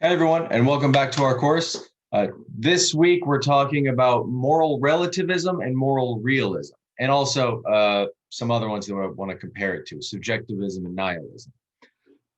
Hey everyone, and welcome back to our course. This week we're talking about moral relativism and moral realism, and also some other ones that I want to compare it to, subjectivism and nihilism.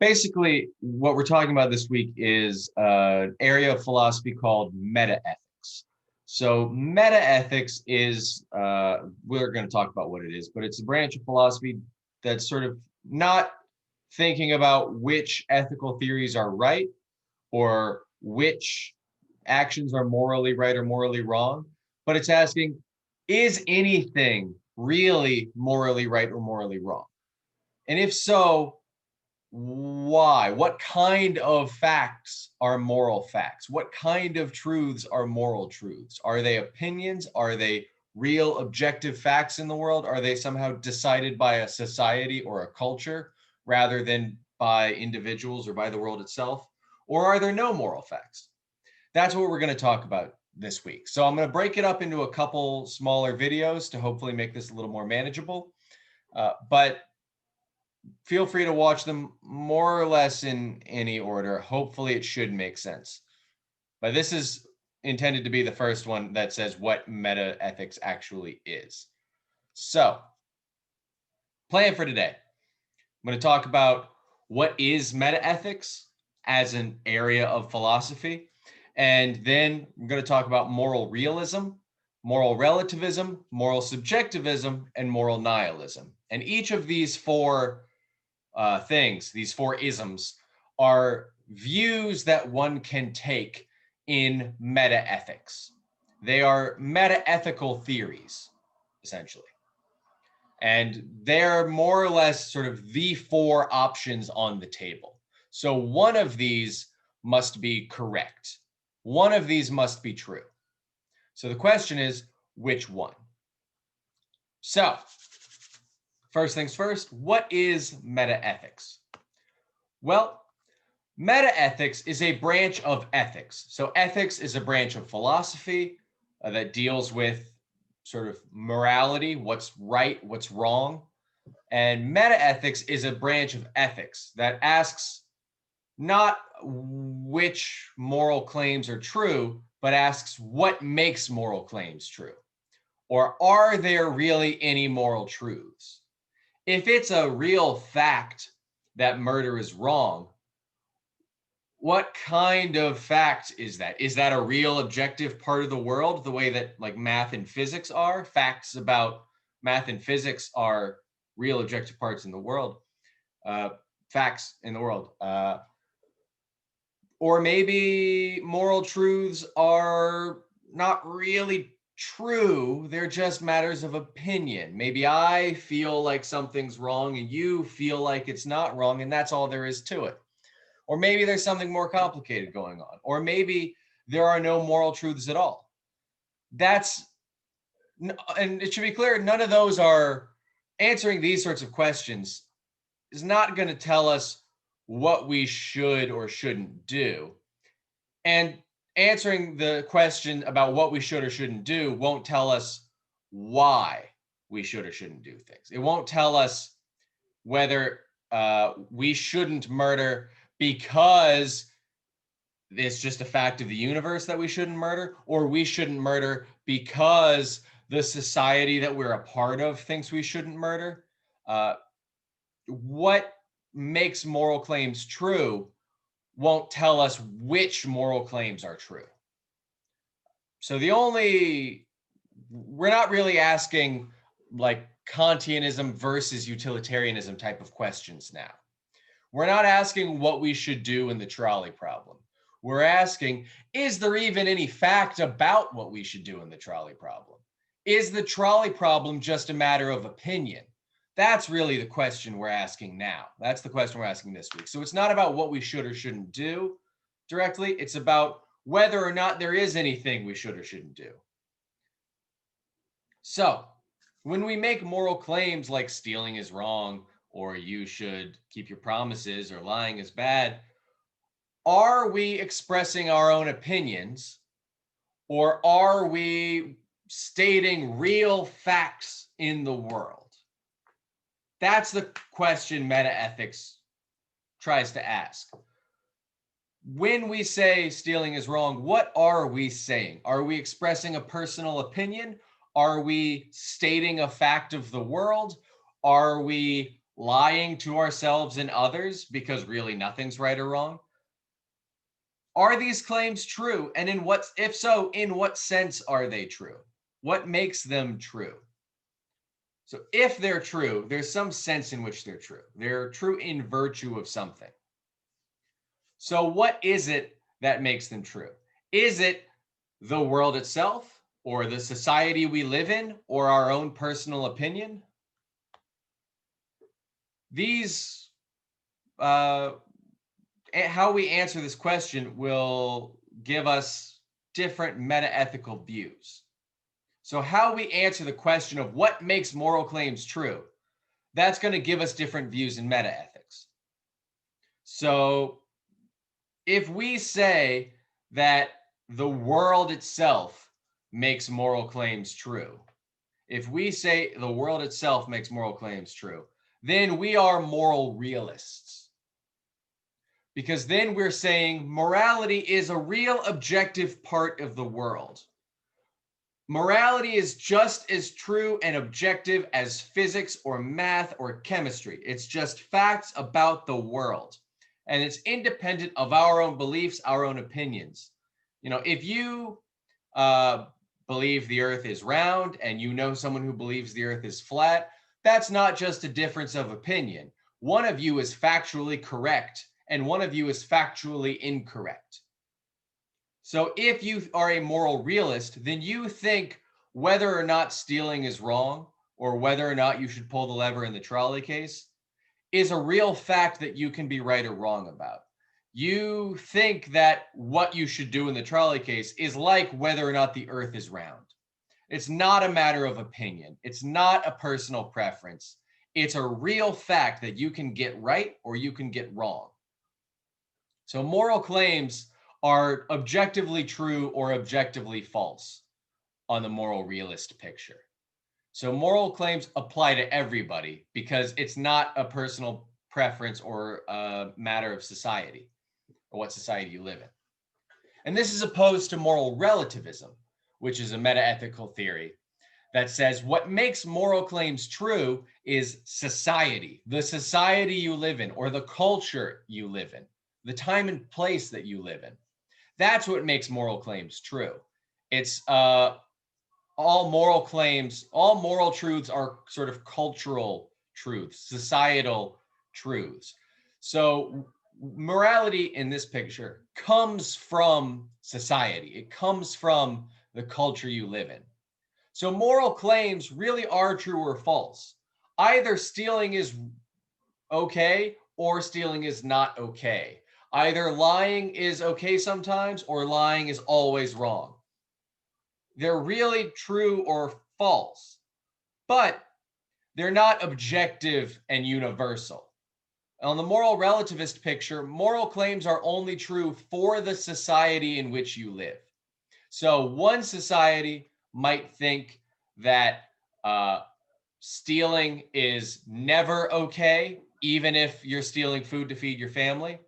Basically, what we're talking about this week is an area of philosophy called metaethics. So metaethics is, we're going to talk about what it is, but it's a branch of philosophy that's sort of not thinking about which ethical theories are right or which actions are morally right or morally wrong, but it's asking, is anything really morally right or morally wrong? And if so, why? What kind of facts are moral facts? What kind of truths are moral truths? Are they opinions? Are they real objective facts in the world? Are they somehow decided by a society or a culture rather than by individuals or by the world itself? Or are there no moral facts? That's what we're going to talk about this week. So I'm going to break it up into a couple smaller videos to hopefully make this a little more manageable. But feel free to watch them more or less in any order. Hopefully it should make sense. But this is intended to be the first one that says what metaethics actually is. So, plan for today. I'm going to talk about what is metaethics as an area of philosophy. And then I'm going to talk about moral realism, moral relativism, moral subjectivism, and moral nihilism. And each of these four things, these four isms, are views that one can take in metaethics. They are metaethical theories, essentially. And they're more or less sort of the four options on the table. So one of these must be correct. One of these must be true. So the question is, which one? So first things first, what is metaethics? Well, metaethics is a branch of ethics. So ethics is a branch of philosophy that deals with sort of morality, what's right, what's wrong. And metaethics is a branch of ethics that asks not which moral claims are true, but asks what makes moral claims true. Or are there really any moral truths? If it's a real fact that murder is wrong, what kind of fact is that? Is that a real objective part of the world, the way that like math and physics are? Facts about math and physics are real objective parts in the world, facts in the world. Or maybe moral truths are not really true. They're just matters of opinion. Maybe I feel like something's wrong and you feel like it's not wrong, and that's all there is to it. Or maybe there's something more complicated going on. Or maybe there are no moral truths at all. And it should be clear, none of those are answering these sorts of questions is not going to tell us what we should or shouldn't do. And answering the question about what we should or shouldn't do won't tell us why we should or shouldn't do things. It won't tell us whether we shouldn't murder because it's just a fact of the universe that we shouldn't murder, or we shouldn't murder because the society that we're a part of thinks we shouldn't murder. What makes moral claims true won't tell us which moral claims are true. So we're not really asking like Kantianism versus utilitarianism type of questions now. We're not asking what we should do in the trolley problem. We're asking, is there even any fact about what we should do in the trolley problem? Is the trolley problem just a matter of opinion? That's really the question we're asking now. That's the question we're asking this week. So it's not about what we should or shouldn't do directly. It's about whether or not there is anything we should or shouldn't do. So when we make moral claims like stealing is wrong, or you should keep your promises, or lying is bad, are we expressing our own opinions, or are we stating real facts in the world? That's the question metaethics tries to ask. when we say stealing is wrong, what are we saying? Are we expressing a personal opinion? Are we stating a fact of the world? Are we lying to ourselves and others because really nothing's right or wrong? Are these claims true? And if so, in what sense are they true? What makes them true? So if they're true, there's some sense in which they're true. They're true in virtue of something. So what is it that makes them true? Is it the world itself, or the society we live in, or our own personal opinion? These, how we answer this question will give us different metaethical views. So how we answer the question of what makes moral claims true, that's going to give us different views in metaethics. So if we say that the world itself makes moral claims true, if we say the world itself makes moral claims true, then we are moral realists. Because then we're saying morality is a real objective part of the world. Morality is just as true and objective as physics or math or chemistry. It's just facts about the world. And it's independent of our own beliefs, our own opinions. You know, if you believe the earth is round and you know someone who believes the earth is flat, that's not just a difference of opinion. One of you is factually correct and one of you is factually incorrect. So if you are a moral realist, then you think whether or not stealing is wrong or whether or not you should pull the lever in the trolley case is a real fact that you can be right or wrong about. You think that what you should do in the trolley case is like whether or not the earth is round. It's not a matter of opinion. It's not a personal preference. It's a real fact that you can get right or you can get wrong. So moral claims are objectively true or objectively false on the moral realist picture. So moral claims apply to everybody because it's not a personal preference or a matter of society or what society you live in. And this is opposed to moral relativism, which is a metaethical theory that says what makes moral claims true is society, the society you live in or the culture you live in, the time and place that you live in. That's what makes moral claims true. It's all moral claims, all moral truths are sort of cultural truths, societal truths. So morality in this picture comes from society. It comes from the culture you live in. So moral claims really are true or false. Either stealing is okay or stealing is not okay. Either lying is okay sometimes or lying is always wrong. They're really true or false, but they're not objective and universal. On the moral relativist picture, moral claims are only true for the society in which you live. So one society might think that stealing is never okay, even if you're stealing food to feed your family.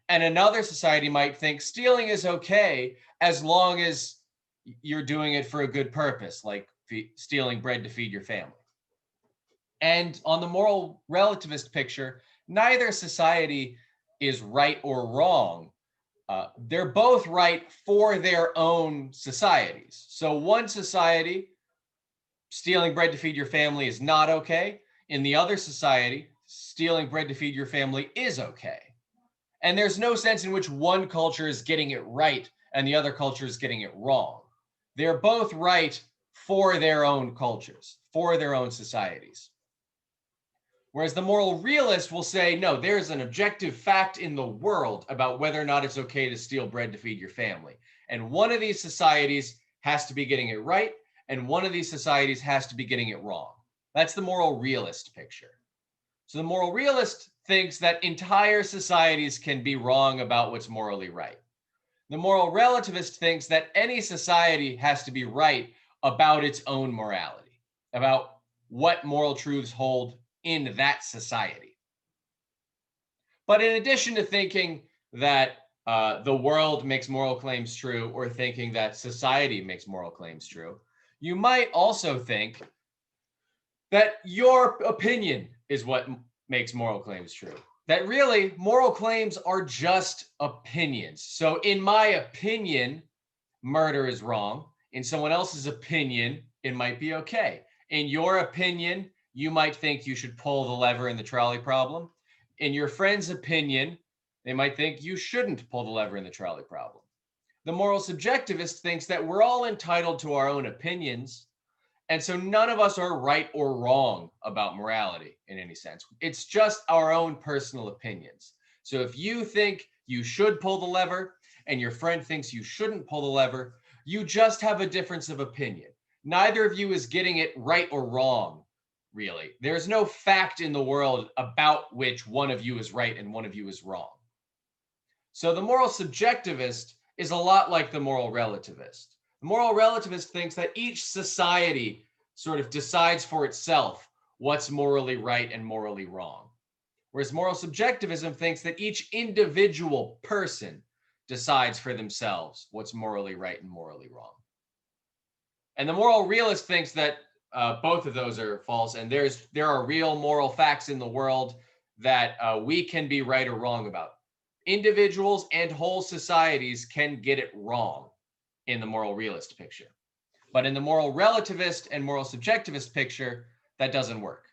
And another society might think stealing is okay as long as you're doing it for a good purpose, like stealing bread to feed your family. And on the moral relativist picture, neither society is right or wrong. They're both right for their own societies. So one society, stealing bread to feed your family is not okay. In the other society, stealing bread to feed your family is okay. And there's no sense in which one culture is getting it right and the other culture is getting it wrong. They're both right for their own cultures, for their own societies. Whereas the moral realist will say, no, there's an objective fact in the world about whether or not it's okay to steal bread to feed your family. And one of these societies has to be getting it right, and one of these societies has to be getting it wrong. That's the moral realist picture. So the moral realist thinks that entire societies can be wrong about what's morally right. The moral relativist thinks that any society has to be right about its own morality, about what moral truths hold in that society. But in addition to thinking that the world makes moral claims true, or thinking that society makes moral claims true. You might also think that your opinion is what makes moral claims true. That really moral claims are just opinions. So in my opinion, murder is wrong. In someone else's opinion, it might be okay. In your opinion, you might think you should pull the lever in the trolley problem. In your friend's opinion, they might think you shouldn't pull the lever in the trolley problem. The moral subjectivist thinks that we're all entitled to our own opinions, and so none of us are right or wrong about morality in any sense. It's just our own personal opinions. So if you think you should pull the lever and your friend thinks you shouldn't pull the lever, you just have a difference of opinion. Neither of you is getting it right or wrong, really. There's no fact in the world about which one of you is right and one of you is wrong. So the moral subjectivist is a lot like the moral relativist. The moral relativist thinks that each society sort of decides for itself what's morally right and morally wrong. Whereas moral subjectivism thinks that each individual person decides for themselves what's morally right and morally wrong. And the moral realist thinks that both of those are false, and there are real moral facts in the world that we can be right or wrong about. Individuals and whole societies can get it wrong in the moral realist picture. But in the moral relativist and moral subjectivist picture, that doesn't work.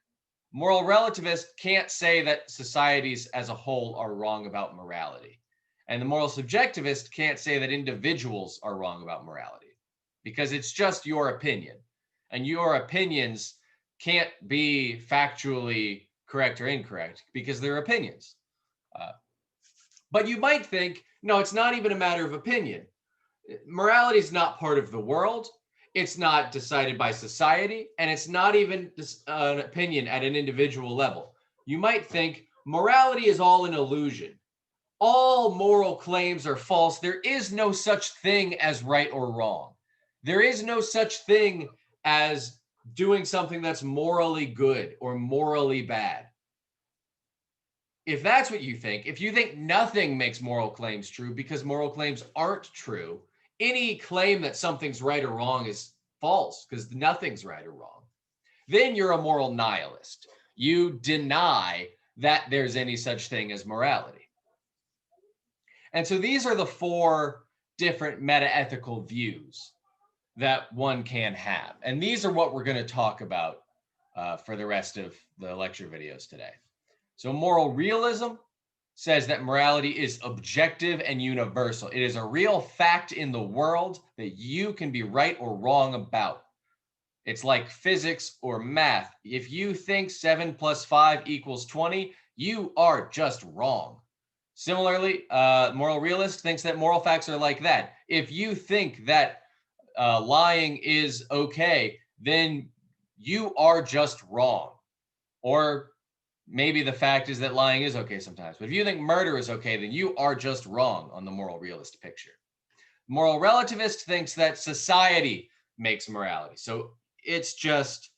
Moral relativist can't say that societies as a whole are wrong about morality. And the moral subjectivist can't say that individuals are wrong about morality, because it's just your opinion. And your opinions can't be factually correct or incorrect because they're opinions. But you might think, no, it's not even a matter of opinion. Morality is not part of the world. It's not decided by society, and it's not even an opinion at an individual level. You might think morality is all an illusion. All moral claims are false. There is no such thing as right or wrong. There is no such thing as doing something that's morally good or morally bad. If that's what you think, if you think nothing makes moral claims true because moral claims aren't true, any claim that something's right or wrong is false because nothing's right or wrong, then you're a moral nihilist. You deny that there's any such thing as morality. And so these are the four different metaethical views that one can have. And these are what we're going to talk about for the rest of the lecture videos today. So moral realism says that morality is objective and universal. It is a real fact in the world that you can be right or wrong about. It's like physics or math. If you think 7 + 5 = 20, you are just wrong. Similarly, moral realist thinks that moral facts are like that. If you think that lying is okay, then you are just wrong. Or maybe the fact is that lying is okay sometimes. But if you think murder is okay, then you are just wrong on the moral realist picture. Moral relativist thinks that society makes morality. So it's just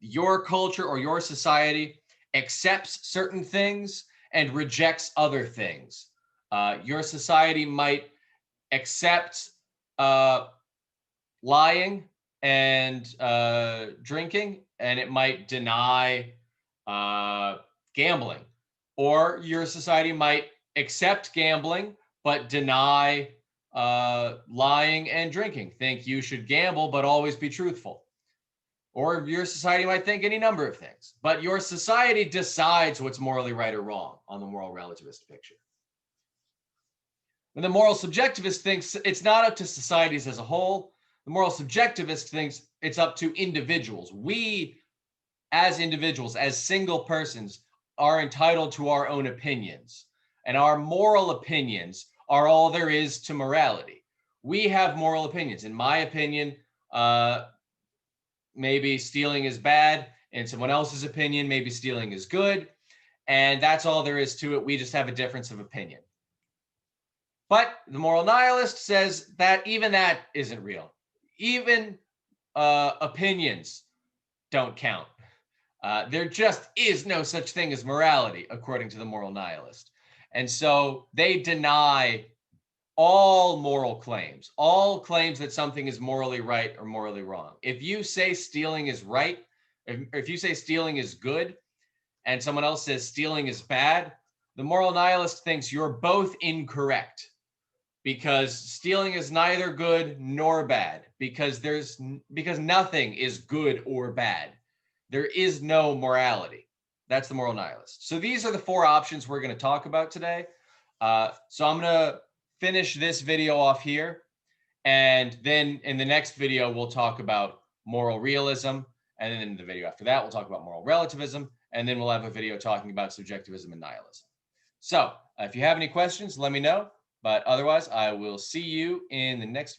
your culture or your society accepts certain things and rejects other things. Your society might accept lying and drinking, and it might deny gambling. Or your society might accept gambling but deny lying and drinking. Think you should gamble but always be truthful. Or your society might think any number of things. But your society decides what's morally right or wrong on the moral relativist picture. And the moral subjectivist thinks it's not up to societies as a whole. The moral subjectivist thinks it's up to individuals. We, as individuals, as single persons, are entitled to our own opinions. And our moral opinions are all there is to morality. We have moral opinions. In my opinion, maybe stealing is bad. In someone else's opinion, maybe stealing is good. And that's all there is to it. We just have a difference of opinion. But the moral nihilist says that even that isn't real. Even opinions don't count. There just is no such thing as morality, according to the moral nihilist. And so they deny all moral claims, all claims that something is morally right or morally wrong. If you say stealing is right, if you say stealing is good, and someone else says stealing is bad, the moral nihilist thinks you're both incorrect, because stealing is neither good nor bad, because nothing is good or bad. There is no morality. That's the moral nihilist. So these are the four options we're going to talk about today. So I'm going to finish this video off here, and then in the next video we'll talk about moral realism, and then in the video after that we'll talk about moral relativism, and then we'll have a video talking about subjectivism and nihilism. So if you have any questions, let me know. But otherwise, I will see you in the next